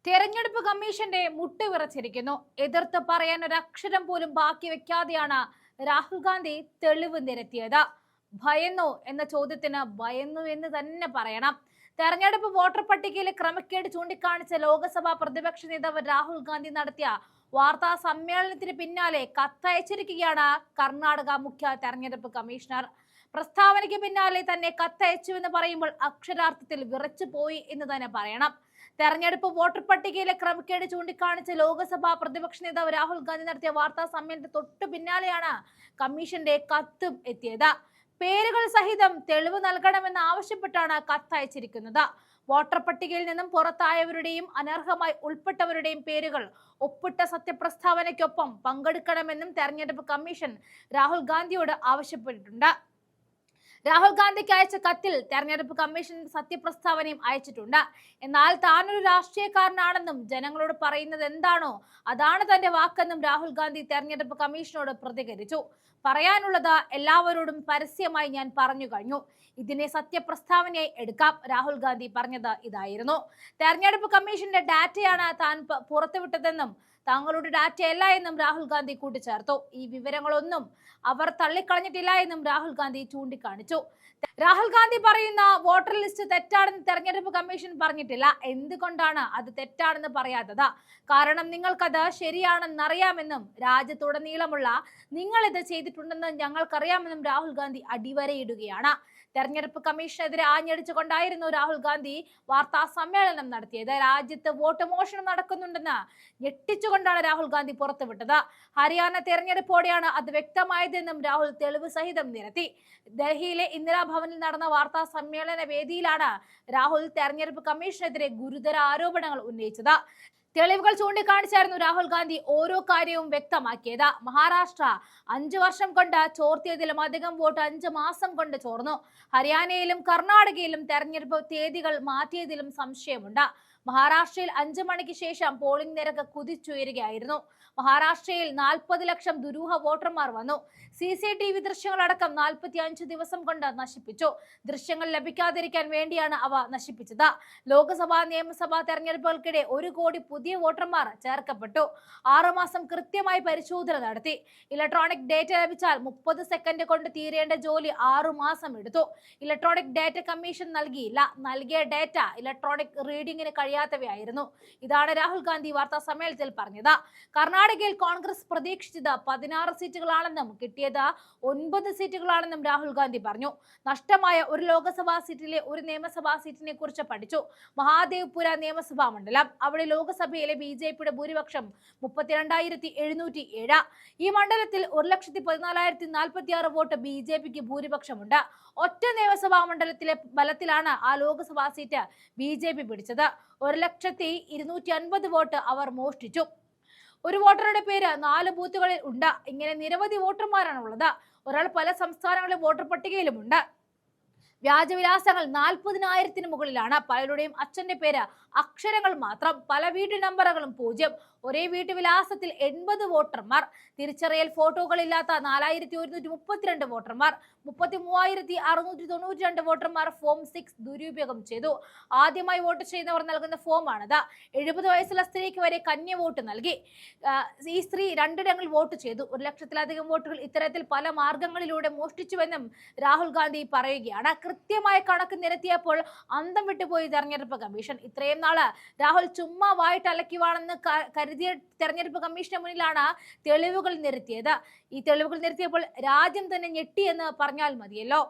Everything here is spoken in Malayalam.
തെരഞ്ഞെടുപ്പ് കമ്മീഷന്റെ മുട്ട് വിറച്ചിരിക്കുന്നു. എതിർത്ത് പറയാൻ ഒരക്ഷരം പോലും ബാക്കി വെക്കാതെയാണ് രാഹുൽ ഗാന്ധി തെളിവ് നിരത്തിയത്. ഭയന്നു എന്ന ചോദ്യത്തിന് ഭയന്നു എന്ന് തന്നെ പറയണം. തെരഞ്ഞെടുപ്പ് വോട്ടർ പട്ടികയിലെ ക്രമക്കേട് ചൂണ്ടിക്കാണിച്ച ലോക്സഭാ പ്രതിപക്ഷ നേതാവ് രാഹുൽ ഗാന്ധി നടത്തിയ വാർത്താ സമ്മേളനത്തിന് പിന്നാലെ കത്തയച്ചിരിക്കുകയാണ് കർണാടക മുഖ്യ തെരഞ്ഞെടുപ്പ് കമ്മീഷണർ. പ്രസ്താവനയ്ക്ക് പിന്നാലെ തന്നെ കത്തയച്ചുവെന്ന് പറയുമ്പോൾ അക്ഷരാർത്ഥത്തിൽ വിറച്ചു പോയി എന്ന് തന്നെ പറയണം. തെരഞ്ഞെടുപ്പ് വോട്ടർ പട്ടികയിലെ ക്രമക്കേട് ചൂണ്ടിക്കാണിച്ച ലോക്സഭാ പ്രതിപക്ഷ നേതാവ് രാഹുൽ ഗാന്ധി നടത്തിയ വാർത്താ സമ്മേളനത്തിന് തൊട്ടു പിന്നാലെയാണ് കമ്മീഷന്റെ കത്തും എത്തിയത്. പേരുകൾ സഹിതം തെളിവ് നൽകണമെന്ന് ആവശ്യപ്പെട്ടാണ് കത്തയച്ചിരിക്കുന്നത്. വോട്ടർ പട്ടികയിൽ നിന്നും പുറത്തായവരുടെയും അനർഹമായി ഉൾപ്പെട്ടവരുടെയും പേരുകൾ ഒപ്പിട്ട സത്യപ്രസ്താവനയ്ക്കൊപ്പം പങ്കെടുക്കണമെന്നും തെരഞ്ഞെടുപ്പ് കമ്മീഷൻ രാഹുൽ ഗാന്ധിയോട് ആവശ്യപ്പെട്ടിട്ടുണ്ട്. രാഹുൽ ഗാന്ധിക്ക് അയച്ച കത്തിൽ തെരഞ്ഞെടുപ്പ് കമ്മീഷൻ സത്യപ്രസ്താവനയും അയച്ചിട്ടുണ്ട്. എന്നാൽ താനൊരു രാഷ്ട്രീയക്കാരനാണെന്നും ജനങ്ങളോട് പറയുന്നത് എന്താണോ അതാണ് തന്റെ വാക്കെന്നും രാഹുൽ ഗാന്ധി തെരഞ്ഞെടുപ്പ് കമ്മീഷനോട് പ്രതികരിച്ചു. പറയാനുള്ളത് എല്ലാവരോടും പരസ്യമായി ഞാൻ പറഞ്ഞു കഴിഞ്ഞു. ഇതിനെ സത്യപ്രസ്താവനയായി എടുക്കാം. രാഹുൽ ഗാന്ധി പറഞ്ഞത് ഇതായിരുന്നു. തെരഞ്ഞെടുപ്പ് കമ്മീഷന്റെ ഡാറ്റയാണ് താൻ പുറത്തുവിട്ടതെന്നും തങ്ങളുടെ ഡാറ്റയല്ല എന്നും രാഹുൽ ഗാന്ധി കൂട്ടിച്ചേർത്തു. ഈ വിവരങ്ങളൊന്നും അവർ തള്ളിക്കളഞ്ഞിട്ടില്ല എന്നും രാഹുൽ ഗാന്ധി ചൂണ്ടിക്കാണിച്ചു. രാഹുൽ ഗാന്ധി പറയുന്ന വോട്ടർ ലിസ്റ്റ് തെറ്റാണെന്ന് തെരഞ്ഞെടുപ്പ് കമ്മീഷൻ പറഞ്ഞിട്ടില്ല. എന്തുകൊണ്ടാണ് അത് തെറ്റാണെന്ന് പറയാത്തത്? കാരണം നിങ്ങൾക്കത് ശരിയാണെന്നറിയാമെന്നും രാജ്യത്തുടനീളമുള്ള നിങ്ങൾ ഇത് ചെയ്തിട്ടുണ്ടെന്ന് ഞങ്ങൾക്കറിയാമെന്നും രാഹുൽ ഗാന്ധി അടിവരയിടുകയാണ്. തെരഞ്ഞെടുപ്പ് കമ്മീഷനെതിരെ ആഞ്ഞടിച്ചുകൊണ്ടായിരുന്നു രാഹുൽ ഗാന്ധി വാർത്താ സമ്മേളനം നടത്തിയത്. രാജ്യത്ത് വോട്ട് മോഷണം നടക്കുന്നുണ്ടെന്ന് ഞെട്ടിച്ചുകൊണ്ടാണ് രാഹുൽ ഗാന്ധി പുറത്തുവിട്ടത്. ഹരിയാന തെരഞ്ഞെടുപ്പോടെയാണ് അത് വ്യക്തമായതെന്നും രാഹുൽ തെളിവ് സഹിതം നിരത്തി. ഡൽഹിയിലെ ഇന്ദിരാഭവനിൽ നടന്ന വാർത്താ സമ്മേളന വേദിയിലാണ് രാഹുൽ തെരഞ്ഞെടുപ്പ് കമ്മീഷനെതിരെ ഗുരുതര ആരോപണങ്ങൾ ഉന്നയിച്ചത്. തെളിവുകൾ ചൂണ്ടിക്കാണിച്ചായിരുന്നു രാഹുൽ ഗാന്ധി ഓരോ കാര്യവും വ്യക്തമാക്കിയത്. മഹാരാഷ്ട്ര 5 വർഷം കൊണ്ട് ചോർത്തിയതിലും അധികം വോട്ട് 5 മാസം കൊണ്ട് ചോർന്നു. ഹരിയാനയിലും കർണാടകയിലും തെരഞ്ഞെടുപ്പ് തീയതികൾ മാറ്റിയതിലും സംശയമുണ്ട്. മഹാരാഷ്ട്രയിൽ 5 മണിക്ക് ശേഷം പോളിംഗ് നിരക്ക് കുതിച്ചുയരുകയായിരുന്നു. മഹാരാഷ്ട്രയിൽ 40 ലക്ഷം ദുരൂഹ വോട്ടർമാർ വന്നു. CCTV ദൃശ്യങ്ങളടക്കം 45 ദിവസം കൊണ്ട് നശിപ്പിച്ചു. ദൃശ്യങ്ങൾ ലഭിക്കാതിരിക്കാൻ വേണ്ടിയാണ് അവ നശിപ്പിച്ചത്. ലോക്സഭാ നിയമസഭാ തെരഞ്ഞെടുപ്പുകൾക്കിടെ 1 കോടി പുതിയ വോട്ടർമാർ ചേർക്കപ്പെട്ടു. 6 മാസം കൃത്യമായി പരിശോധന നടത്തി. ഇലക്ട്രോണിക് ഡേറ്റ ലഭിച്ചാൽ 30 സെക്കൻഡ് കൊണ്ട് തീരേണ്ട ജോലി 6 മാസം എടുത്തു. ഇലക്ട്രോണിക് ഡേറ്റ കമ്മീഷൻ നൽകിയില്ല. നൽകിയ ഡേറ്റ ഇലക്ട്രോണിക് റീഡിംഗിന് കഴിയാത്തവയായിരുന്നു. ഇതാണ് രാഹുൽ ഗാന്ധി വാർത്താ സമ്മേളനത്തിൽ പറഞ്ഞത്. കർണാടകയിൽ കോൺഗ്രസ് പ്രതീക്ഷിച്ചത് 16 സീറ്റുകളാണെന്നും കിട്ടിയത് 9 സീറ്റുകളാണെന്നും രാഹുൽ ഗാന്ധി പറഞ്ഞു. നഷ്ടമായ ഒരു ലോക്സഭാ സീറ്റിലെ ഒരു നിയമസഭാ സീറ്റിനെ കുറിച്ച് പഠിച്ചു. മഹാദേവ്പുര നിയമസഭാ മണ്ഡലം. അവിടെ ലോക്സഭയിലെ BJPയുടെ ഭൂരിപക്ഷം 32,707. ഈ മണ്ഡലത്തിൽ 1,14,046 വോട്ട് BJPക്ക് ഭൂരിപക്ഷമുണ്ട്. ഒറ്റ നിയമസഭാ മണ്ഡലത്തിലെ ബലത്തിലാണ് ആ ലോക്സഭാ സീറ്റ് BJP പിടിച്ചത്. 1,250 വോട്ട് അവർ മോഷ്ടിച്ചു. ഒരു വോട്ടറുടെ പേര് 4 ബൂത്തുകളിൽ ഉണ്ട്. ഇങ്ങനെ നിരവധി വോട്ടർമാരാണ് ഉള്ളത്. ഒരാൾ പല സംസ്ഥാനങ്ങളിലെ വോട്ടർ പട്ടികയിലുമുണ്ട്. വ്യാജവിലാസങ്ങൾ 40,000-ന് മുകളിലാണ്. പലരുടെയും അച്ഛന്റെ പേര് അക്ഷരങ്ങൾ മാത്രം. പല വീട്ടു നമ്പറുകളും 0. ഒരേ വീട്ടുവിലാസത്തിൽ 80 വോട്ടർമാർ. തിരിച്ചറിയൽ ഫോട്ടോകളില്ലാത്ത 4,132 വോട്ടർമാർ. 33,692 വോട്ടർമാർ ഫോം 6 ദുരുപയോഗം ചെയ്തു. ആദ്യമായി വോട്ട് ചെയ്യുന്നവർ നൽകുന്ന ഫോമാണിത്. 70 വയസ്സുള്ള സ്ത്രീക്ക് വരെ കന്യ വോട്ട് നൽകി. ഈ സ്ത്രീ 2 വോട്ട് ചെയ്തു. 1,00,000-ലധികം വോട്ടുകൾ ഇത്തരത്തിൽ പല മാർഗങ്ങളിലൂടെ മോഷ്ടിച്ചുവെന്നും രാഹുൽ ഗാന്ധി പറയുകയാണ്. കൃത്യമായ കണക്ക് നിരത്തിയപ്പോൾ അന്തം വിട്ടുപോയി തെരഞ്ഞെടുപ്പ് കമ്മീഷൻ. ഇത്രയും നാള് രാഹുൽ ചുമ്മാ വായിട്ടലക്കുവാണെന്ന് കരുതിയ തെരഞ്ഞെടുപ്പ് കമ്മീഷന് മുന്നിലാണ് തെളിവുകൾ നിരത്തിയത്. ഈ തെളിവുകൾ നിരത്തിയപ്പോൾ രാജ്യം തന്നെ ഞെട്ടിയെന്ന് പറഞ്ഞാൽ മതിയല്ലോ.